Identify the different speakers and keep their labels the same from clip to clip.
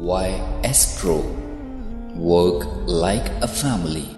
Speaker 1: YS Pro. Work like a family.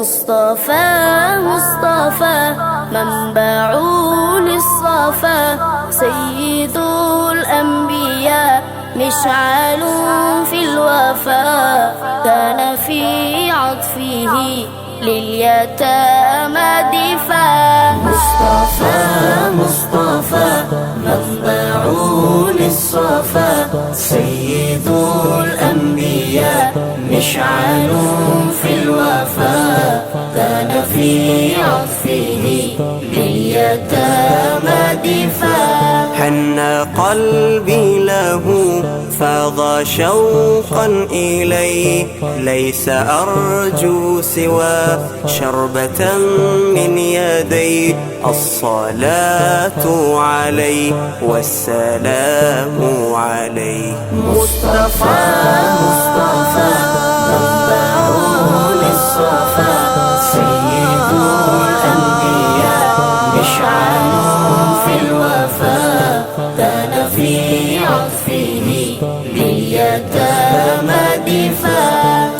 Speaker 2: مصطفى مصطفى منبع للصفا سيد الأنبياء مشعل في الوفاء كان في عطفه لليتامى دفاع مصطفى مصطفى منبع للصفا سيد الأنبياء مشعل في الوفاء كان في عطفه لليتامى دفاع
Speaker 3: حن قلبي له فاض شوقا إليه ليس أرجو سوى شربة من يدي الصلاة عليه والسلام عليه
Speaker 2: مصطفى مصطفى منبع للصفا سيد الأنبياء مشعل في الوفاء كان في عطفه لليتامى دفاع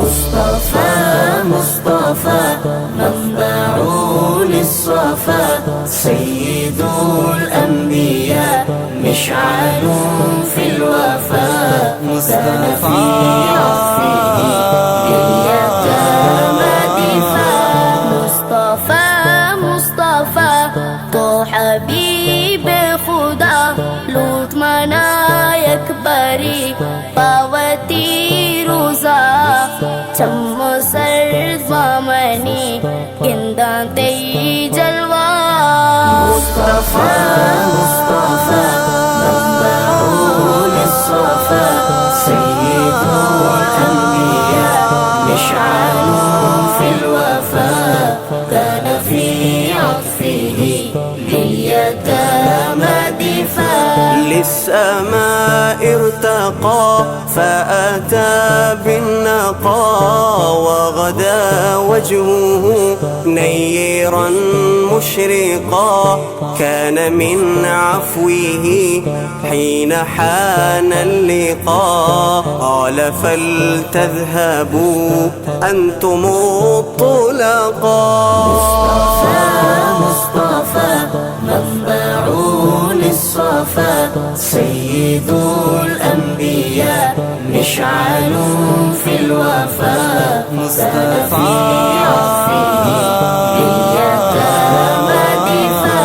Speaker 2: مصطفى مصطفى منبع للصفا سيد الأنبياء مشعل في الوفاء كان في عطفه لليتامى دفاع مصطفى مصطفى تو حبيب خدا لوٹ منایک بری پاوتی روزا چم سرد مامنی گندان تی جلوہ مصطفى مصطفى منبع للصفا سيد الأنبياء مشعل في الوفاء كان في عطفه لليتامى دفاع
Speaker 3: للسماء ارتقى فأتى بالنقى وغدا وجهه نيرا مشرقا كان من عفوه حين حان اللقاء قال فلتذهبوا أنتم الطلقاء
Speaker 2: مصطفى منبع للصفا سيد الأنبياء مشعل في الوفاء كان في عطفه لليتامى دفاع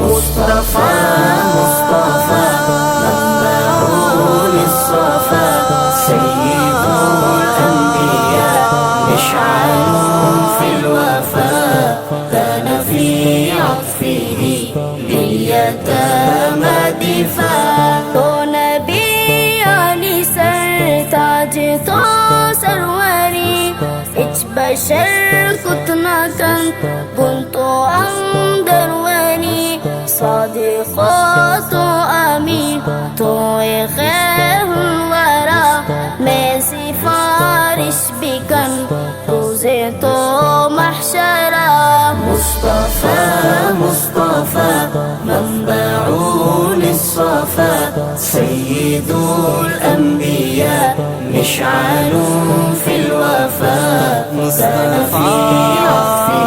Speaker 2: مصطفى مصطفى منبع للصفا سيد الأنبياء مشعل في الوفاء كان في عطفه لليتامى دفاع تو نبي علی سر تاج تو سروری اچ بشر کتنا کن بنتو اندرونی صادقات امین تو خیر الورا میں سفارش بکن روزے تو محشرہ مصطفى مصطفى منبع للصفا سيد الأنبياء الأنبياء مشعل في الوفاء كان في عطفه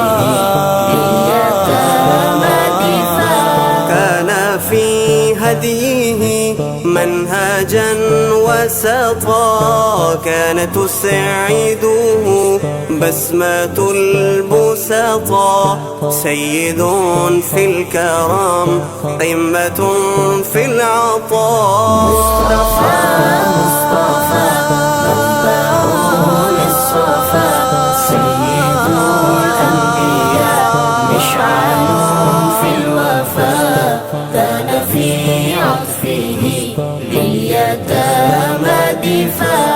Speaker 2: لليتامى دفاع
Speaker 4: كان في هديه منهجا وسطا كان تسعده بسمة البسطاء سيد في الكرم قمة في العطاء
Speaker 2: مصطفى منبع للصفا سيد الأنبياء مشعل في الوفاء كان في عطفه لليتامى دفاع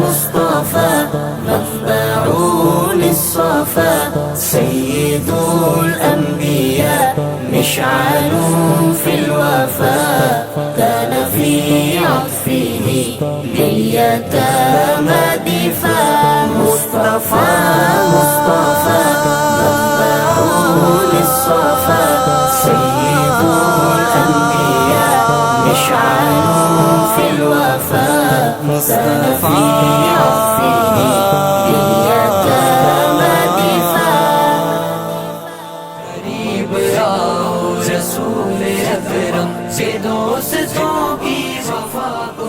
Speaker 2: مصطفى منبع للصفا سيد الأنبياء مشعل في الوفاء كان في عطفه لليتامى دفاع مصطفى منبع للصفا سيد الأنبياء مشعل في الوفاء كان في عطفه لليتامى دفاع
Speaker 5: قریب آؤ رسول اکرم سے دوستوں کی وفا کو